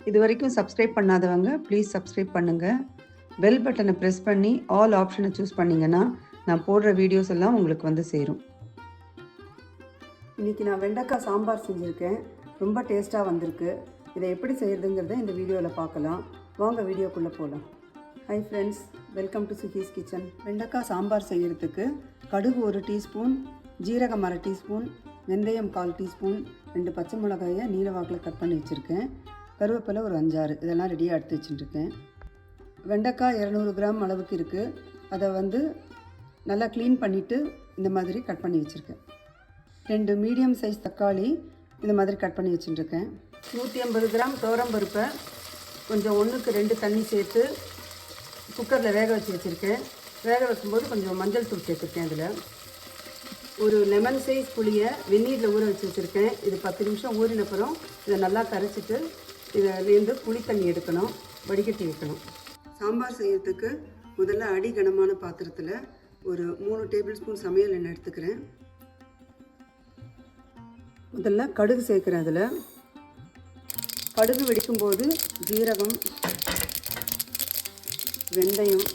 இது வரைக்கும் சப்ஸ்கிரைப் பண்ணாதவங்க ப்ளீஸ் சப்ஸ்கிரைப் பண்ணுங்கள். பெல் பட்டனை ப்ரெஸ் பண்ணி ஆல் ஆப்ஷனை சூஸ் பண்ணிங்கன்னா நான் போடுற வீடியோஸ் எல்லாம் உங்களுக்கு வந்து சேரும். இன்றைக்கி நான் வெண்டைக்காய் சாம்பார் செஞ்சுருக்கேன். ரொம்ப டேஸ்ட்டாக வந்திருக்கு. இதை எப்படி செய்கிறதுங்கிறத இந்த வீடியோவில் பார்க்கலாம். வாங்க வீடியோக்குள்ளே போகலாம். Hi friends, welcome to சுகீஸ் kitchen. வெண்டைக்காய் சாம்பார் செய்கிறதுக்கு கடுகு 1 டீஸ்பூன், ஜீரகம் 1/2 டீஸ்பூன், வெந்தயம் 1/4 டீஸ்பூன், 2 பச்சை மிளகாயை நீல வாக்கில் கட் பண்ணி வச்சுருக்கேன். கருவேப்பிலை ஒரு 5-6 இதெல்லாம் ரெடியாக எடுத்து வச்சுட்டுருக்கேன். வெண்டைக்காய் 200 கிராம் அளவுக்கு இருக்குது. அதை நல்லா க்ளீன் பண்ணிவிட்டு இந்த மாதிரி கட் பண்ணி வச்சுருக்கேன். 2 மீடியம் சைஸ் தக்காளி இந்த மாதிரி கட் பண்ணி வச்சுட்டுருக்கேன். 150 கிராம் துவரம்பருப்பை கொஞ்சம் 1க்கு 2 தண்ணி சேர்த்து குக்கரில் வேக வச்சு வச்சுருக்கேன். வேக வைக்கும்போது கொஞ்சம் மஞ்சள் தூள் சேர்த்துருக்கேன். அதில் ஒரு லெமன் சைஸ் புளியை வெந்நீரில் ஊற வச்சு வச்சுருக்கேன். இது 10 நிமிஷம் ஊறினப்புறம் இதை நல்லா கரைச்சிட்டு இதிலேருந்து புளி தண்ணி எடுக்கணும், வடிகட்டி வைக்கணும். சாம்பார் செய்கிறதுக்கு முதல்ல அடி கனமான பாத்திரத்தில் ஒரு 3 டேபிள் ஸ்பூன் சமையல் எண்ணெய் எடுத்துக்கிறேன். முதல்ல கடுகு சேர்க்குறேன். அதில் கடுகு வெடிக்கும்போது ஜீரகம், வெந்தயம்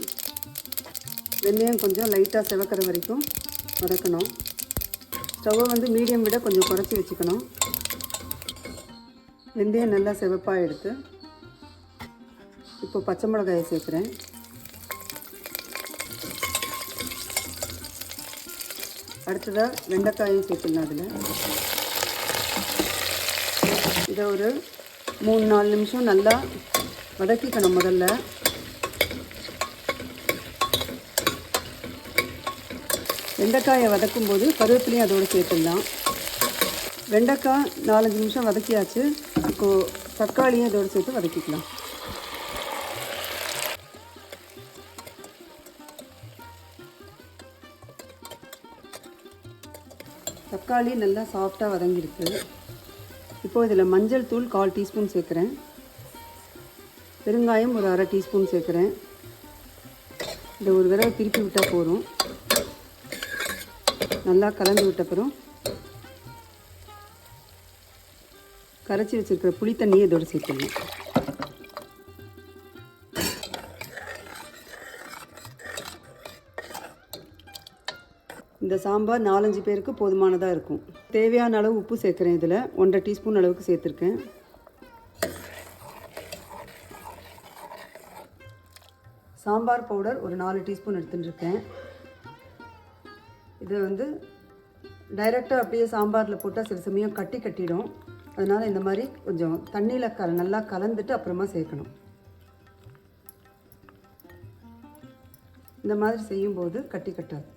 கொஞ்சம் லைட்டாக சிவக்கிற வரைக்கும் வதக்கணும். ஸ்டவ்வை மீடியம் விட கொஞ்சம் குறைச்சி வச்சுக்கணும். வெந்தயம் நல்லா சிவப்பாக எடுத்து இப்போ பச்சை மிளகாயை சேர்க்குறேன். அடுத்ததாக வெண்டைக்காயும் சேர்த்துக்கலாம். அதில் இதை ஒரு 3-4 நிமிஷம் நல்லா வதக்கிக்கணும். முதல்ல வெண்டைக்காயை வதக்கும்போது கருவேப்பிலையும் அதோடு சேர்த்துடலாம். வெண்டைக்காய் 4-5 நிமிஷம் வதக்கியாச்சு. இப்போது தக்காளியும் அதோடு சேர்த்து வதக்கிக்கலாம். தக்காளி நல்லா சாஃப்டாக வதங்கிருக்கு. இப்போது இதில் மஞ்சள் தூள் 1/4 டீஸ்பூன் சேர்க்குறேன். பெருங்காயம் ஒரு 1/2 டீஸ்பூன் சேர்க்குறேன். இதை ஒரு தடவை திருப்பி விட்டால் போதும். நல்லா கலந்து விட்டப்புறம் கரைச்சி வச்சுருக்கிற புளி தண்ணியை இதோடு சேர்த்துடணும். இந்த சாம்பார் 4-5 பேருக்கு போதுமானதாக இருக்கும். தேவையான அளவு உப்பு சேர்க்குறேன். இதில் 1/2 டீஸ்பூன் அளவுக்கு சேர்த்துருக்கேன். சாம்பார் பவுடர் ஒரு 4 டீஸ்பூன் எடுத்துட்டுருக்கேன். இது டைரெக்டாக அப்படியே சாம்பாரில் போட்டால் சில சமயம் கட்டிடும். அதனால் இந்த மாதிரி கொஞ்சம் தண்ணியில் நல்லா கலந்துட்டு அப்புறமா சேர்க்கணும். இந்த மாதிரி செய்யும்போது கட்டாது.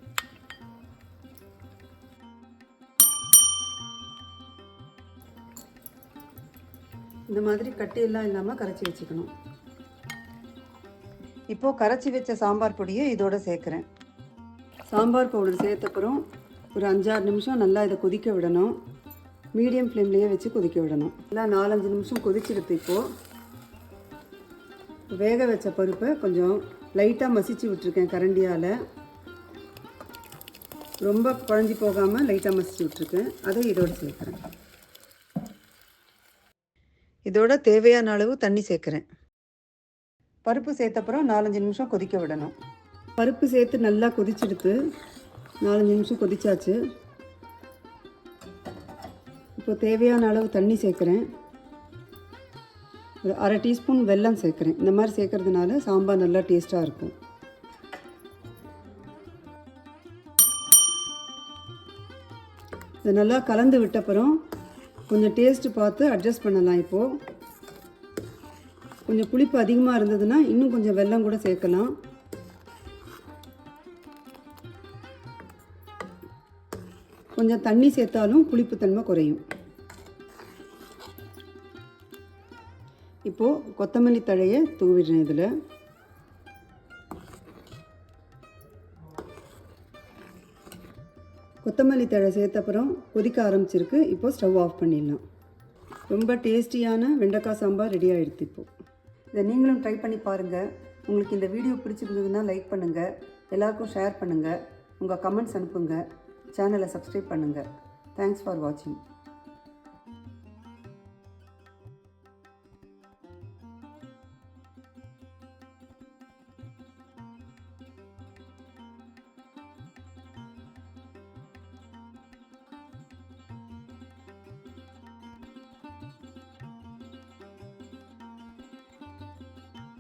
இந்த மாதிரி கட்டியெல்லாம் இல்லாமல் கரைச்சி வச்சுக்கணும். இப்போது கரைச்சி வச்ச சாம்பார் பொடியை இதோடு சேர்க்குறேன். சாம்பார் பவுடர் சேர்த்தப்புறம் ஒரு 5-6 நிமிஷம் நல்லா இதை கொதிக்க விடணும். மீடியம் ஃப்ளேம்லேயே வச்சு கொதிக்க விடணும். நல்லா 4-5 நிமிஷம் கொதிச்சிடுது. இப்போது வேக வச்ச பருப்பை கொஞ்சம் லைட்டாக மசிச்சு விட்டுருக்கேன் கரண்டியால். ரொம்ப குழஞ்சி போகாமல் லைட்டாக மசிச்சு விட்டுருக்கேன். அதை இதோடு சேர்க்குறேன். இதோட தேவையான அளவு தண்ணி சேர்க்குறேன். பருப்பு சேர்த்தப்புறம் 4-5 நிமிஷம் கொதிக்க விடணும். பருப்பு சேர்த்து நல்லா கொதிச்சிடுத்து. 4-5 நிமிஷம் கொதிச்சாச்சு. இப்போ தேவையான அளவு தண்ணி சேர்க்குறேன். ஒரு 1/2 டீஸ்பூன் வெல்லம் சேர்க்குறேன். இந்த மாதிரி சேர்க்கறதுனால சாம்பார் நல்லா டேஸ்ட்டாக இருக்கும். இதை நல்லா கலந்து விட்டப்புறம் கொஞ்சம் டேஸ்ட்டு பார்த்து அட்ஜஸ்ட் பண்ணலாம். இப்போது கொஞ்சம் புளிப்பு அதிகமாக இருந்ததுன்னா இன்னும் கொஞ்சம் வெல்லம் கூட சேர்க்கலாம். கொஞ்சம் தண்ணி சேர்த்தாலும் புளிப்புத்தன்மை குறையும். இப்போது கொத்தமல்லி தழையை தூவிடுறேன். இதில் கொத்தமல்லி தழை சேர்த்தப்புறம் கொதிக்க ஆரம்பிச்சிருக்கு. இப்போது ஸ்டவ் ஆஃப் பண்ணிடலாம். ரொம்ப டேஸ்டியான வெண்டைக்காய் சாம்பார் ரெடி ஆகிடுது. இப்போது இதை நீங்களும் ட்ரை பண்ணி பாருங்கள். உங்களுக்கு இந்த வீடியோ பிடிச்சிருந்ததுன்னா லைக் பண்ணுங்கள், எல்லாருக்கும் ஷேர் பண்ணுங்கள், உங்கள் கமெண்ட்ஸ் அனுப்புங்க, சேனலை சப்ஸ்கிரைப் பண்ணுங்கள். தேங்க்ஸ் ஃபார் வாட்சிங்.